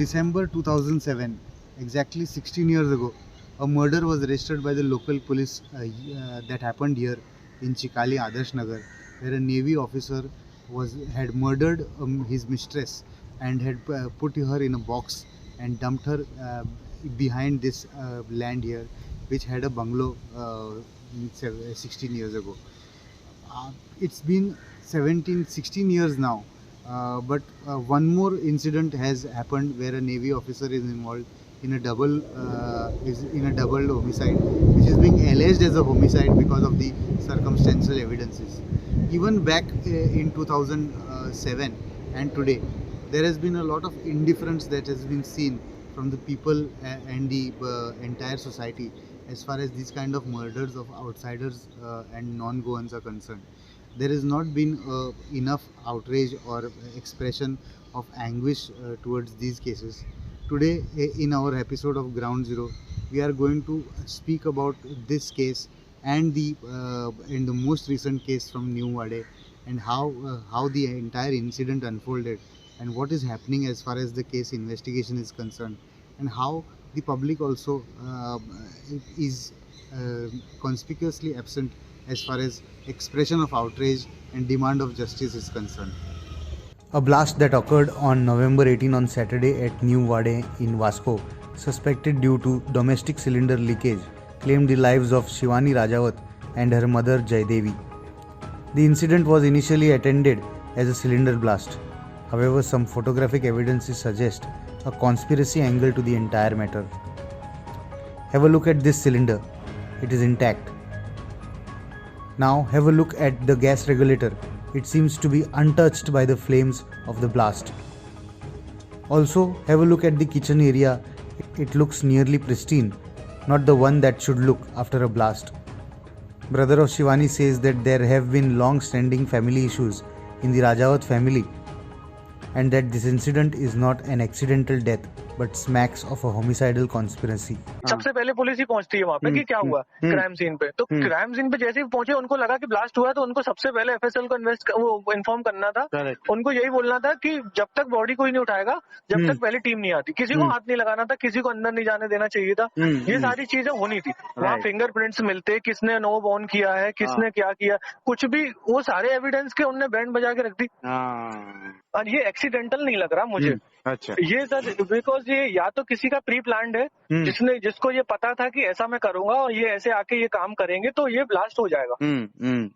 December 2007, exactly 16 years ago, a murder was registered by the local police that happened here in Chikali, Adarsh Nagar, where a Navy officer had murdered his mistress and had put her in a box and dumped her behind this land here, which had a bungalow 16 years ago. It's been 16 years now, but one more incident has happened where a Navy officer is involved in a double homicide, which is being alleged as a homicide because of the circumstantial evidences. Even back in 2007 and today, there has been a lot of indifference that has been seen from the people and the entire society as far as these kind of murders of outsiders and non-Goans are concerned. There has not been enough outrage or expression of anguish towards these cases. Today, in our episode of Ground Zero, we are going to speak about this case and the most recent case from New Wade, and how the entire incident unfolded, and what is happening as far as the case investigation is concerned, and how the public also is conspicuously absent as far as expression of outrage and demand of justice is concerned. A blast that occurred on November 18 on Saturday at New Wade in Vasco, suspected due to domestic cylinder leakage, claimed the lives of Shivani Rajawat and her mother Jaidevi. The incident was initially attended as a cylinder blast. However, some photographic evidences suggest a conspiracy angle to the entire matter. Have a look at this cylinder. It is intact. Now have a look at the gas regulator. It seems to be untouched by the flames of the blast. Also, have a look at the kitchen area. It looks nearly pristine, not the one that should look after a blast. Brother of Shivani says that there have been long-standing family issues in the Rajawat family, and that this incident is not an accidental death but smacks of a homicidal conspiracy. सबसे पहले police ही पहुंचती है वहाँ पे कि क्या हुआ crime scene पे। तो क्राइम सीन पे जैसे ही पहुंचे उनको लगा कि ब्लास्ट हुआ, तो उनको सबसे पहले एफएसएल को वो इन्फॉर्म करना था। उनको यही बोलना था कि जब तक बॉडी कोई नहीं उठाएगा, जब तक पहले टीम नहीं आती, किसी को हाथ नहीं लगाना था, किसी को अंदर नहीं जाने देना चाहिए था। ये सारी चीजें होनी थी। वहाँ फिंगरप्रिंट्स मिलते, किसने नो ऑन किया है, किसने क्या किया, कुछ भी, वो सारे एविडेंस के उनने बैंड बजा के रख दी। और ये एक्सीडेंटल नहीं लग रहा मुझे। अच्छा, ये सर बिकॉज ये या तो किसी का प्री प्लान्ड है, जिसको ये पता था कि ऐसा मैं करूंगा और ये ऐसे आके ये काम करेंगे तो ये ब्लास्ट हो जाएगा।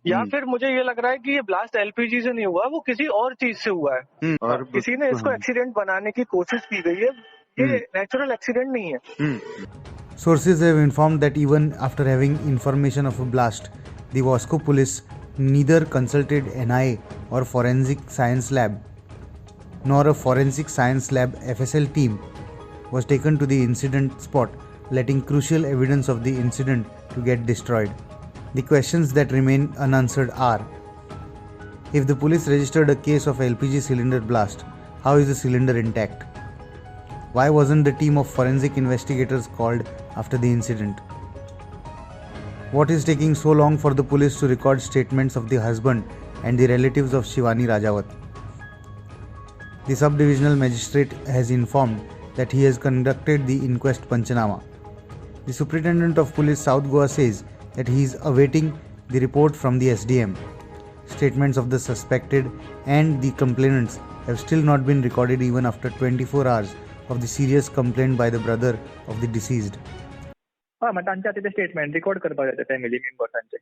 या फिर मुझे ये लग रहा है कि ये ब्लास्ट एलपीजी से नहीं हुआ, वो किसी और चीज से हुआ है और किसी ने इसको एक्सीडेंट बनाने की कोशिश की गई है। ये नेचुरल एक्सीडेंट नहीं है। Sources have informed that even after having information of a blast, the Vasco police neither consulted NIA or Forensic Science Lab, nor a Forensic Science Lab FSL team was taken to the incident spot, letting crucial evidence of the incident to get destroyed. The questions that remain unanswered are: if the police registered a case of LPG cylinder blast, how is the cylinder intact? Why wasn't the team of forensic investigators called after the incident? What is taking so long for the police to record statements of the husband and the relatives of Shivani Rajawat? The sub-divisional magistrate has informed that he has conducted the inquest Panchanama. The Superintendent of Police South Goa says that he is awaiting the report from the SDM. Statements of the suspected and the complainants have still not been recorded even after 24 hours of the serious complaint by the brother of the deceased. मग तांच्या तिथे statement record करपाचे आसा family मेंबर्सांचे।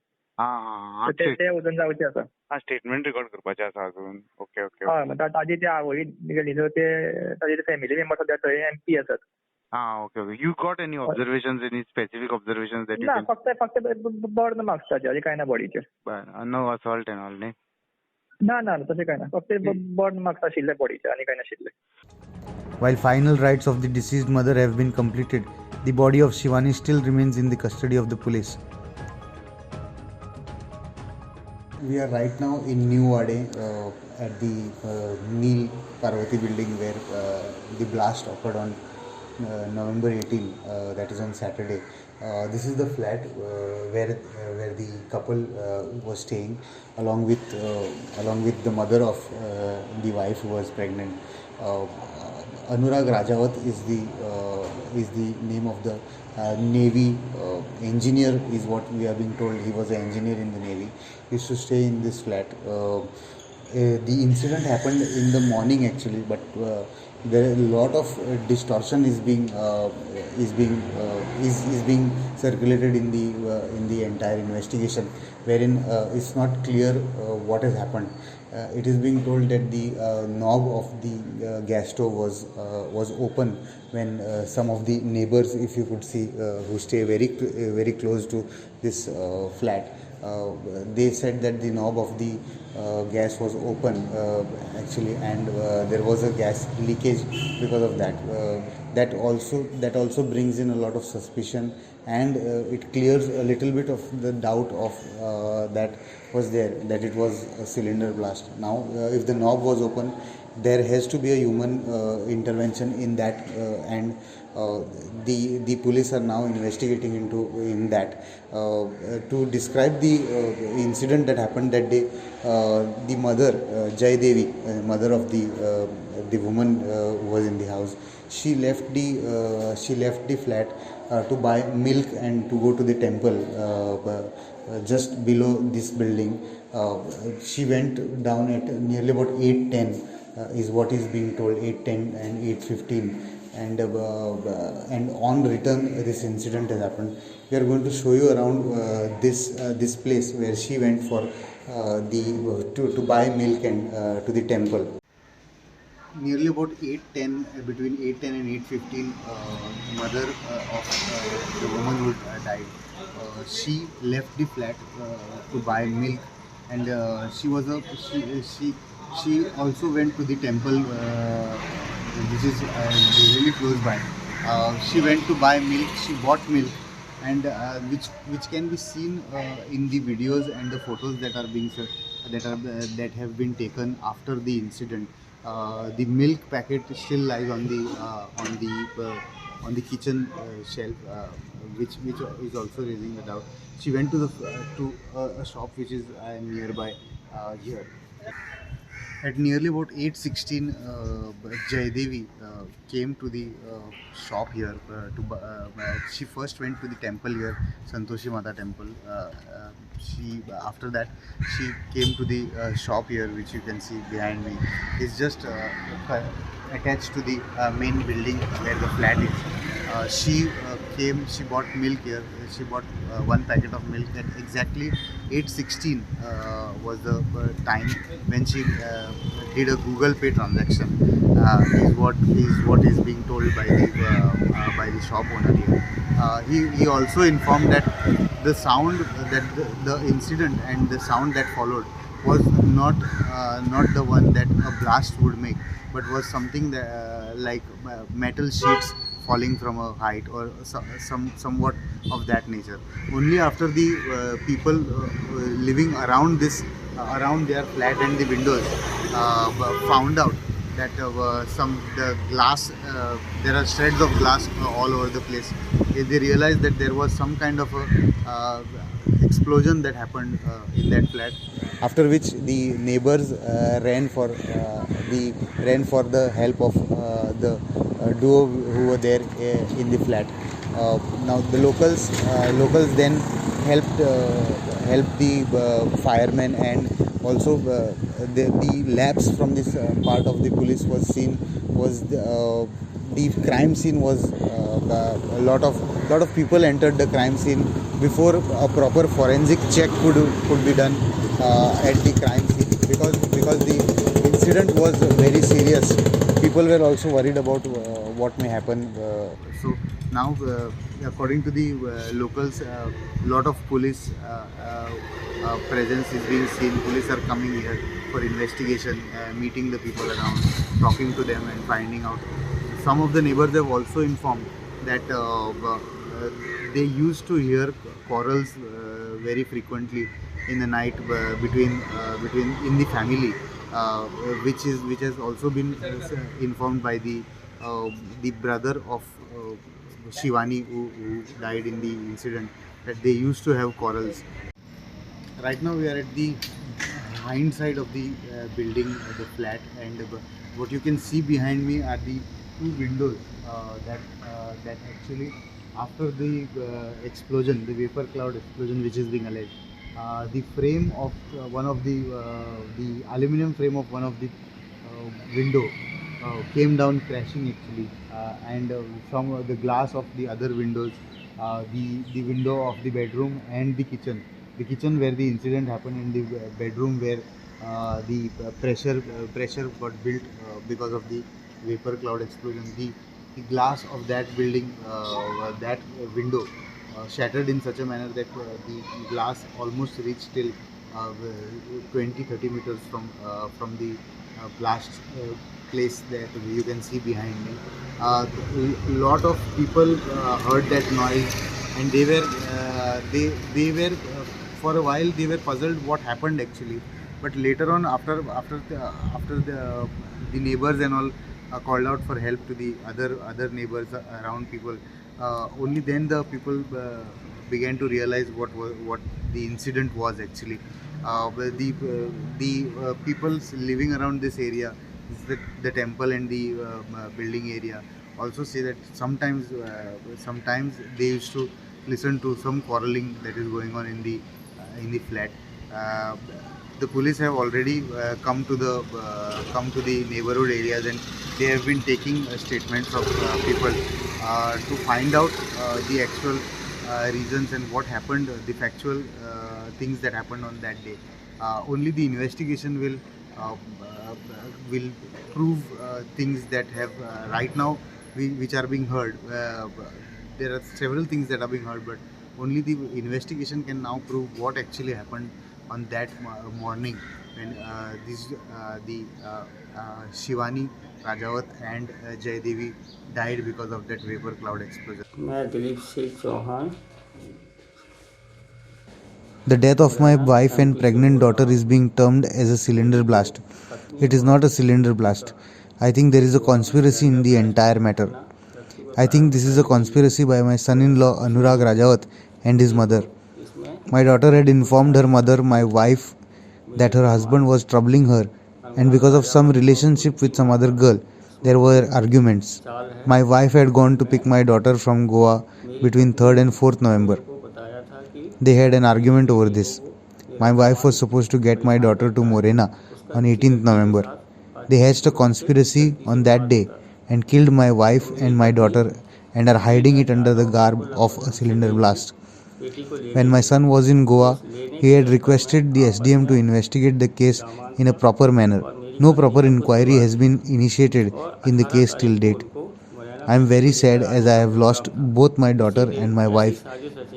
ते उजून जावचे आसा। Statement record करपाचे आसा अजून। Okay okay. हय, मग ताजी ते आवय गेली सो ते ताजे फॅमिली मेंबर्स सध्या थंय एमपी आसात। Okay okay. You got any observations, any specific observations that you can? फक्त बर्न मार्क्स ताजे, काय ना बॉडीचे। नो असॉल्ट एंड ऑल न्ही? ना तसे काय ना, फक्त बर्न मार्क्स आशिल्ले बॉडीचे आणि काय नाशिल्ले। While final rites of the deceased mother have been completed, the body of Shivani still remains in the custody of the police. We are right now in New Wade at the Neel Parvati building where the blast occurred on November 18, that is on Saturday. This is the flat where the couple was staying along with the mother of the wife who was pregnant. Anurag Rajawat is the name of the Navy engineer, is what we are being told. He was an engineer in the Navy. He used to stay in this flat. The incident happened in the morning actually, but there a lot of distortion is being circulated in the entire investigation, wherein it's not clear what has happened. It is being told that the knob of the gas stove was open when some of the neighbors, if you could see, who stay very close to this flat, they said that the knob of the gas was open actually, and there was a gas leakage because of that. That also brings in a lot of suspicion, and it clears a little bit of the doubt of that was there, that it was a cylinder blast. Now if the knob was open, there has to be a human intervention in that, and the police are now investigating in that. To describe the incident that happened that day, the mother, Jai Devi, mother of the woman who was in the house, she left the flat to buy milk and to go to the temple just below this building. She went down at nearly about 8:10, is what is being told, 8:10 and 8:15, and on return this incident has happened. We are going to show you around this place where she went for to buy milk and to the temple. Nearly about 8:10, between 8:10 and 8:15, mother of the woman who died, she left the flat to buy milk, and she also went to the temple, which is really close by. She went to buy milk. She bought milk, and which can be seen in the videos and the photos that are being that have been taken after the incident. The milk packet still lies on the kitchen shelf, which is also raising the doubt. She went to a shop which is nearby here. At nearly about 8:16, Jaydevi came to the shop here. She first went to the temple here, Santoshi Mata temple. After that, she came to the shop here, which you can see behind me. It's just attached to the main building where the flat is. She bought milk here. She bought one packet of milk at exactly 8:16 was the time when she did a Google Pay transaction. Is what is being told by the shop owner here. He also informed that the sound that the incident and the sound that followed was not the one that a blast would make, but was something that, like metal sheets falling from a height or somewhat of that nature. Only after the people living around their flat and the windows found out that the glass, there are shreds of glass all over the place. They realized that there was some kind of a explosion that happened in that flat. After which the neighbors ran for the help of the duo who were there in the flat. Now the locals then helped the firemen, and also the lapse from this part of the police was seen. Was the crime scene was a lot of people entered the crime scene before a proper forensic check could be done at the crime scene, because the incident was very serious. People were also worried about what may happen. So now, according to the locals, lot of police presence is being seen. Police are coming here for investigation, meeting the people around, talking to them and finding out. Some of the neighbors have also informed that they used to hear quarrels very frequently in the night between in the family, which has also been informed by the brother of Shivani who died in the incident, that they used to have quarrels. Right now we are at the hind side of the building, the flat, and what you can see behind me are the two windows that actually after the explosion, the vapor cloud explosion which is being alleged, the frame of the aluminum frame of one of the window came down crashing actually, and some of the glass of the other windows, the window of the bedroom and the kitchen where the incident happened, and the bedroom where the pressure got built because of the vapor cloud explosion. The glass of that building, that window, shattered in such a manner that the glass almost reached till 20-30 meters from the blast place that you can see behind me. A lot of people heard that noise, and they were for a while they were puzzled what happened actually. But later on, after the neighbors and all called out for help to the other neighbors around people, only then the people began to realize what the incident was actually. Well, the people living around this area, the temple and the building area, also say that sometimes they used to listen to some quarreling that is going on in the flat. Uh, the police have already come to the neighborhood areas, and they have been taking statements of people to find out the actual reasons and what happened, the factual things that happened on that day. Only the investigation will prove things that have right now which are being heard. There are several things that are being heard, but only the investigation can now prove what actually happened on that morning when the Shivani Rajawat and Jay Devi died because of that vapor cloud explosion. मैं Dilip Singh Chauhan The death of my wife and pregnant daughter is being termed as a cylinder blast. It is not a cylinder blast. I think there is a conspiracy in the entire matter. I think this is a conspiracy by my son-in-law Anurag Rajawat and his mother. My daughter had informed her mother, my wife, that her husband was troubling her, and because of some relationship with some other girl, there were arguments. My wife had gone to pick my daughter from Goa between 3rd and 4th November. They had an argument over this. My wife was supposed to get my daughter to Morena on 18th November. They hatched a conspiracy on that day and killed my wife and my daughter and are hiding it under the garb of a cylinder blast. When my son was in Goa, he had requested the SDM to investigate the case in a proper manner. No proper inquiry has been initiated in the case till date. I am very sad as I have lost both my daughter and my wife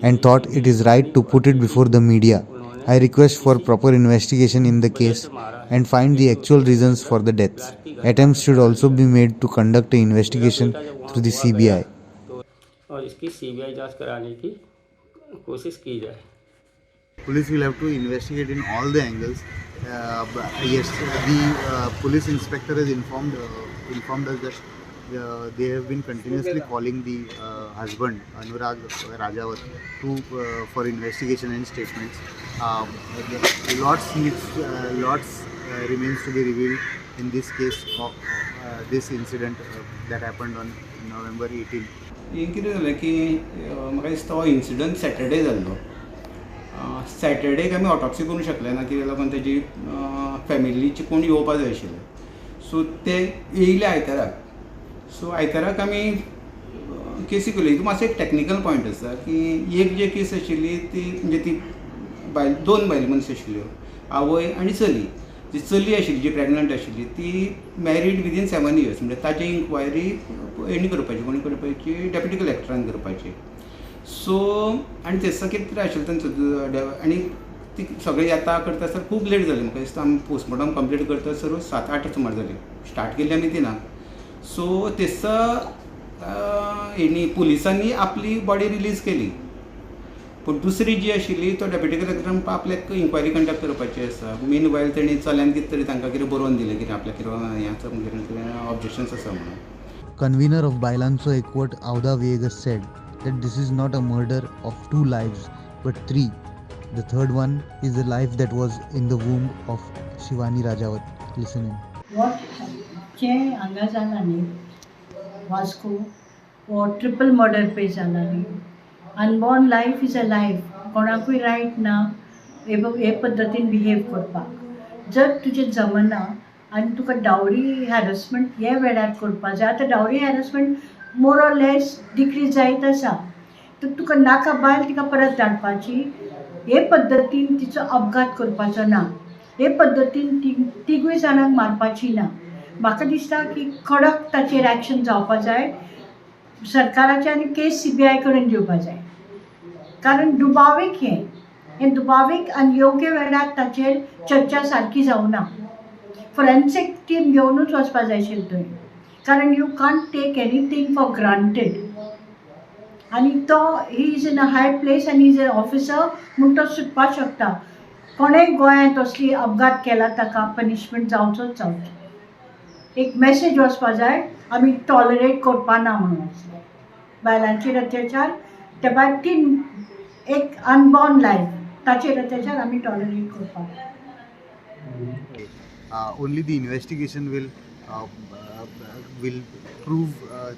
and thought it is right to put it before the media. I request for proper investigation in the case and find the actual reasons for the deaths. Attempts should also be made to conduct an investigation through the CBI. और इसकी CBI जांच कराने की कोशिश की जाए. Police will have to investigate in all the angles. Yes, the police inspector has informed us that they have been continuously calling the husband Anurag Rajawat for investigation and statements. Lots remains to be revealed in this case of this incident that happened on November 18. कितें जालें की म्हाका दिसता हो incident Saturday जाल्लो. सॅटर्डेक आमी autopsy करूंक शकले ना, कित्याक लागून तेजी फॅमिलीची कोण येवपा जाय आशिल्ले. सो ते येयले आयताराक. सो आयताराक आमी केसी केली. हितून मातसो एक टॅक्निकल पॉयंट आसा की एक जे केस आशिल्ली ती म्हणजे ती दोन बायल मनीस आशिल्ल्यो, आवय आनी चली. जी चली आशिल्ली, जी प्रेग्नंट आशिल्ली, ती मॅरीड विदीन 7 years. म्हणजे ताची इन्क्वायरी हेणी करपाची, कोणी करपाची, डेप्युटी कलेक्टरान करपाची. सो आनी तेसा कितें तरी आशिल्लें तांचो, आनी ती सगळें येता करता आसतना खूब लेट जाली. म्हाका दिसता आमी पोस्टमॉर्टम कंप्लीट करता सर 7-8 सुमार जाली. स्टार्ट केल्ली आमी तिनां. सो तेसा हेणी पुलिसांनी आपली बॉडी रिलीज केली. पूण दुसरी जी आशिल्ली तो डेप्युटी कलेक्टरान आपल्याक इन्क्वायरी कंडक्ट करपाची आसा. मीन वायल तेणी चल्यान कितें तरी तांकां कितें बरोवन दिलें, कितें आपल्याक कितें हें आसा कितें ऑब्जेक्शन्स आसा म्हणून. Convener of Bailanso Equat Auda Vegas said that this is not a murder of 2 lives but 3. The third one is the life that was in the womb of Shivani Rajawat. Listen in. What जे हांगा जालां न्ही Vasco वो triple murder पे जाला न्ही. Unborn life is a life. कोणाकूय riot ना हे पद्दतीन बिहेव करपाक. जर तुजें जमना आनी तुका डावरी हॅरसमेंट हे वेळार करपा जाय. आतां dowry harassment more or less decrease जायत आसा. तर तुका नाका बायल तिका परत धाडपाची. हे पद्दतीन तिचो अपघात करपाचो ना. हे पद्दतीन तिगूय जाणांक मारपाची ना. म्हाका दिसता की कडक ताचेर एक्शन जावपा जाय सरकाराचे आनी केस CBI कडेन दिवपा जाय. कारण दुबावीक हें दुबावीक आनी योग्य वेळार ताचेर चर्चा सारकी जावना. फॉरेन्सीक टीम घेवनूच वचपा जाय आशिल्ली थंय. कारण you can't take anything for granted. आनी तो he is in a high place आनी इज अ ऑफिसर म्हूण तो सुटपाक शकता. कोणेय गोंयांत असली अपघात केला ताका पनिशमेंट जावचोच जावचो. एक मॅसेज वचपा जाय आमी टॉलरेट करपा ना म्हणून. बायलांचेर अत्याचार ते भायर ती एक अनबॉर्न लायफ ताचेर अत्याचार आमी टॉलरेट करपा ना. Only the investigation will prove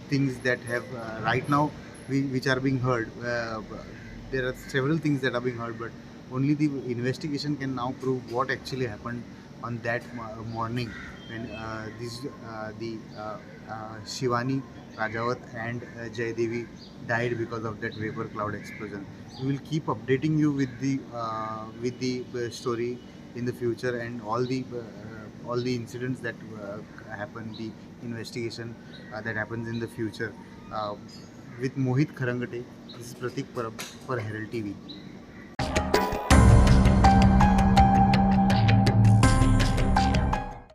things that have right now which are being heard. There are several things that are being heard, but only the investigation can now prove what actually happened on that morning when Shivani, Rajawat and Jaydevi died because of that vapor cloud explosion. We will keep updating you with the story in the future and all the incidents that happen, the investigation that happens in the future. With Mohit Kharangate, this is Pratik Parab for Herald TV.